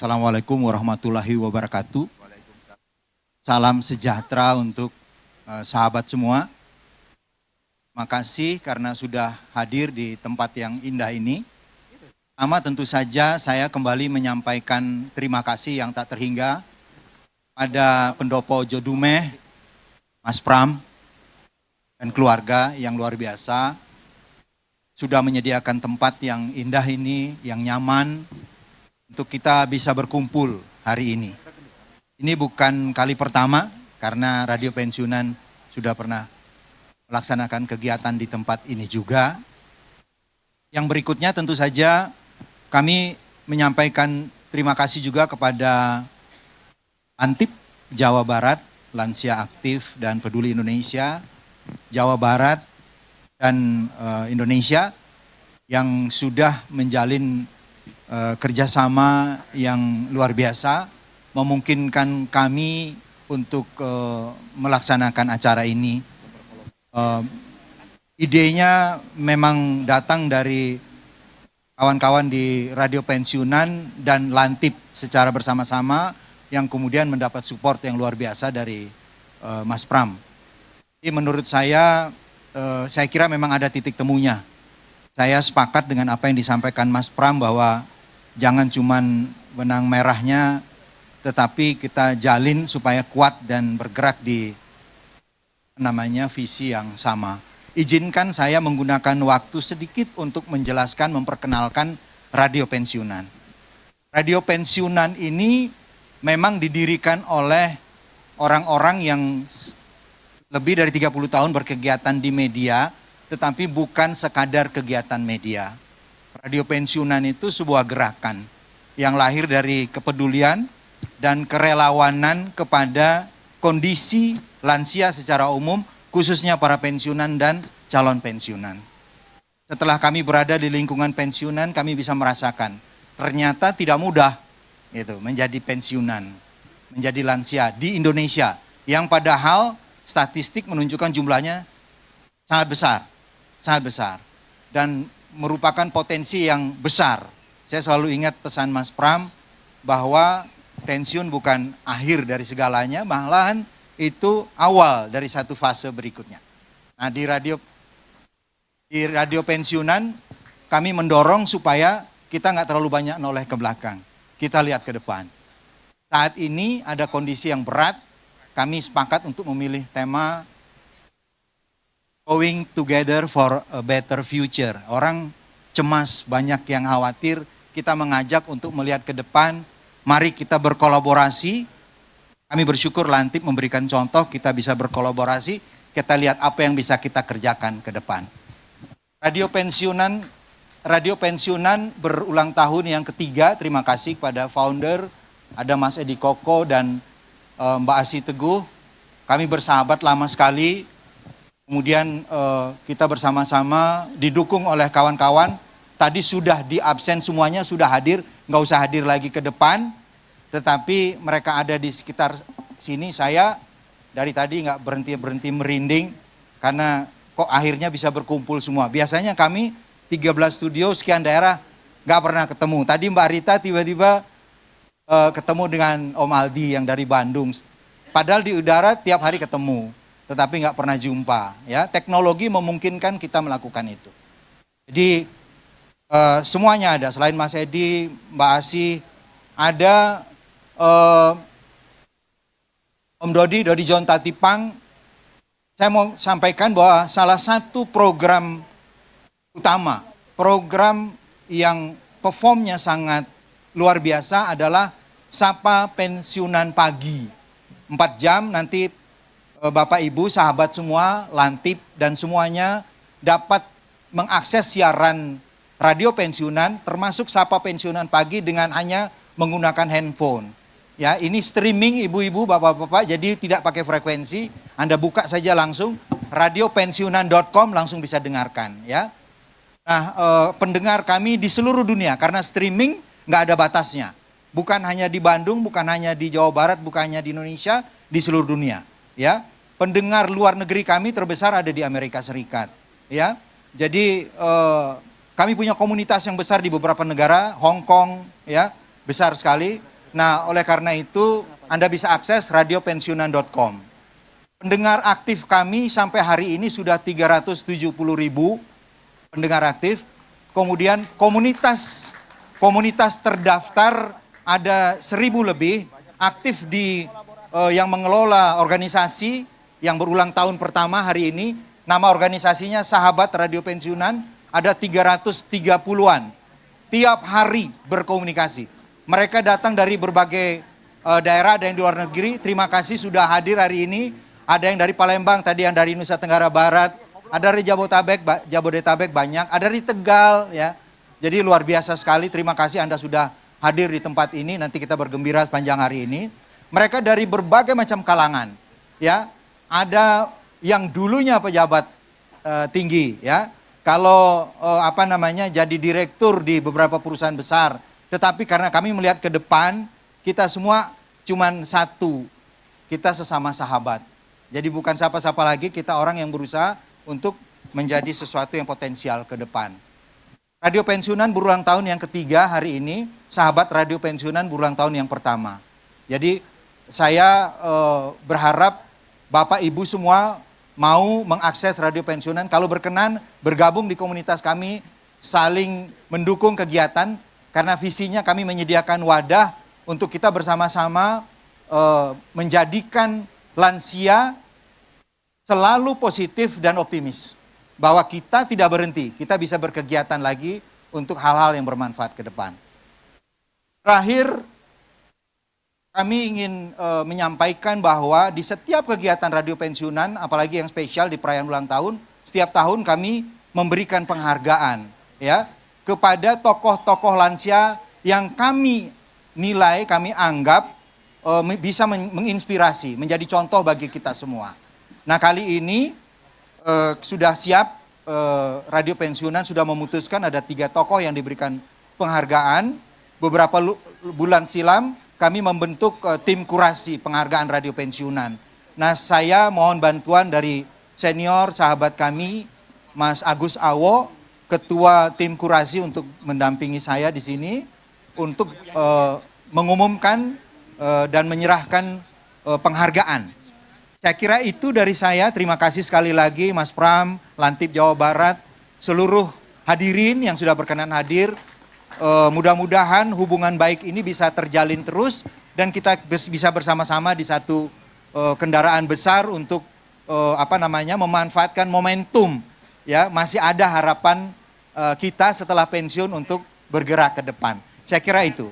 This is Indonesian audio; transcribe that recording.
Assalamualaikum warahmatullahi wabarakatuh. Salam sejahtera untuk sahabat semua. Makasih karena sudah hadir di tempat yang indah ini. Pertama tentu saja saya kembali menyampaikan terima kasih yang tak terhingga pada Pendopo Jodumeh, Mas Pram, dan keluarga yang luar biasa. Sudah menyediakan tempat yang indah ini, yang nyaman, untuk kita bisa berkumpul hari ini. Ini bukan kali pertama, karena Radio Pensiunan sudah pernah melaksanakan kegiatan di tempat ini juga. Yang berikutnya tentu saja kami menyampaikan terima kasih juga kepada Antip Jawa Barat, Lansia Aktif dan Peduli Indonesia, Jawa Barat dan Indonesia yang sudah menjalin kerjasama yang luar biasa, memungkinkan kami untuk melaksanakan acara ini. Idenya memang datang dari kawan-kawan di Radio Pensiunan dan Lantip secara bersama-sama yang kemudian mendapat support yang luar biasa dari Mas Pram. Jadi menurut saya kira memang ada titik temunya. Saya sepakat dengan apa yang disampaikan Mas Pram bahwa jangan cuman benang merahnya, tetapi kita jalin supaya kuat dan bergerak di visi yang sama. Izinkan saya menggunakan waktu sedikit untuk menjelaskan, memperkenalkan Radio Pensiunan. Radio Pensiunan ini memang didirikan oleh orang-orang yang lebih dari 30 tahun berkegiatan di media, tetapi bukan sekadar kegiatan media. Radio Pensiunan itu sebuah gerakan yang lahir dari kepedulian dan kerelawanan kepada kondisi lansia secara umum, khususnya para pensiunan dan calon pensiunan. Setelah kami berada di lingkungan pensiunan, kami bisa merasakan ternyata tidak mudah menjadi pensiunan, menjadi lansia di Indonesia, yang padahal statistik menunjukkan jumlahnya sangat besar dan merupakan potensi yang besar. Saya selalu ingat pesan Mas Pram bahwa pensiun bukan akhir dari segalanya, malahan itu awal dari satu fase berikutnya. Nah, di radio pensiunan kami mendorong supaya kita nggak terlalu banyak noleh ke belakang, kita lihat ke depan. Saat ini ada kondisi yang berat, kami sepakat untuk memilih tema Going Together for a Better Future. Orang cemas, banyak yang khawatir, kita mengajak untuk melihat ke depan, mari kita berkolaborasi. Kami bersyukur Lantip memberikan contoh, kita bisa berkolaborasi, kita lihat apa yang bisa kita kerjakan ke depan. Radio Pensiunan berulang tahun yang ketiga, terima kasih kepada founder, ada Mas Edi Koko dan Mbak Asi Teguh. Kami bersahabat lama sekali, kemudian kita bersama-sama didukung oleh kawan-kawan. Tadi sudah di absen semuanya, sudah hadir, nggak usah hadir lagi ke depan. Tetapi mereka ada di sekitar sini. Saya dari tadi nggak berhenti merinding karena kok akhirnya bisa berkumpul semua. Biasanya kami 13 studio sekian daerah nggak pernah ketemu. Tadi Mbak Rita tiba-tiba ketemu dengan Om Aldi yang dari Bandung. Padahal di udara tiap hari ketemu, tetapi nggak pernah jumpa. Ya, teknologi memungkinkan kita melakukan itu. Jadi semuanya ada. Selain Mas Edi, Mbak Asi, ada Om Dodi John Tatipang. Saya mau sampaikan bahwa salah satu program utama, program yang performnya sangat luar biasa adalah Sapa Pensiunan Pagi. 4 jam nanti Bapak Ibu, sahabat semua, Lantip dan semuanya dapat mengakses siaran Radio Pensiunan, termasuk Sapa Pensiunan Pagi dengan hanya menggunakan handphone. Ya, ini streaming ibu-ibu, bapak-bapak, jadi tidak pakai frekuensi. Anda buka saja langsung radiopensiunan.com, langsung bisa dengarkan. Ya, nah pendengar kami di seluruh dunia karena streaming nggak ada batasnya. Bukan hanya di Bandung, bukan hanya di Jawa Barat, bukan hanya di Indonesia, di seluruh dunia. Ya, pendengar luar negeri kami terbesar ada di Amerika Serikat. Ya, jadi kami punya komunitas yang besar di beberapa negara, Hong Kong, ya, besar sekali. Nah, oleh karena itu Anda bisa akses radiopensiunan.com. Pendengar aktif kami sampai hari ini sudah 370.000 pendengar aktif. Kemudian komunitas terdaftar ada 1.000 lebih, aktif di yang mengelola organisasi yang berulang tahun pertama hari ini. Nama organisasinya Sahabat Radio Pensiunan, ada 330-an. Tiap hari berkomunikasi. Mereka datang dari berbagai daerah, ada yang di luar negeri. Terima kasih sudah hadir hari ini. Ada yang dari Palembang, tadi yang dari Nusa Tenggara Barat. Ada dari Jabodetabek banyak. Ada dari Tegal ya. Jadi luar biasa sekali. Terima kasih Anda sudah hadir di tempat ini. Nanti kita bergembira sepanjang hari ini. Mereka dari berbagai macam kalangan. Ya, ada yang dulunya pejabat tinggi ya. Kalau jadi direktur di beberapa perusahaan besar. Tetapi karena kami melihat ke depan, kita semua cuman satu. Kita sesama sahabat. Jadi bukan siapa-siapa lagi, kita orang yang berusaha untuk menjadi sesuatu yang potensial ke depan. Radio Pensiunan berulang tahun yang ketiga hari ini, Sahabat Radio Pensiunan berulang tahun yang pertama. Jadi saya berharap Bapak Ibu semua mau mengakses Radio Pensiunan. Kalau berkenan bergabung di komunitas kami, saling mendukung kegiatan. Karena visinya kami menyediakan wadah untuk kita bersama-sama menjadikan lansia selalu positif dan optimis. Bahwa kita tidak berhenti, kita bisa berkegiatan lagi untuk hal-hal yang bermanfaat ke depan. Terakhir, kami ingin menyampaikan bahwa di setiap kegiatan Radio Pensiunan, apalagi yang spesial di perayaan ulang tahun, setiap tahun kami memberikan penghargaan ya kepada tokoh-tokoh lansia yang kami nilai, kami anggap bisa menginspirasi, menjadi contoh bagi kita semua. Nah, kali ini sudah siap, Radio Pensiunan sudah memutuskan ada 3 tokoh yang diberikan penghargaan. Beberapa bulan silam kami membentuk tim kurasi penghargaan Radio Pensiunan. Nah, saya mohon bantuan dari senior sahabat kami, Mas Agus Awo, ketua tim kurasi, untuk mendampingi saya di sini untuk mengumumkan dan menyerahkan penghargaan. Saya kira itu dari saya. Terima kasih sekali lagi Mas Pram, Lantip Jawa Barat, seluruh hadirin yang sudah berkenan hadir. Mudah-mudahan hubungan baik ini bisa terjalin terus dan kita bisa bersama-sama di satu kendaraan besar untuk memanfaatkan momentum ya. Masih ada harapan kita setelah pensiun untuk bergerak ke depan. Saya kira itu.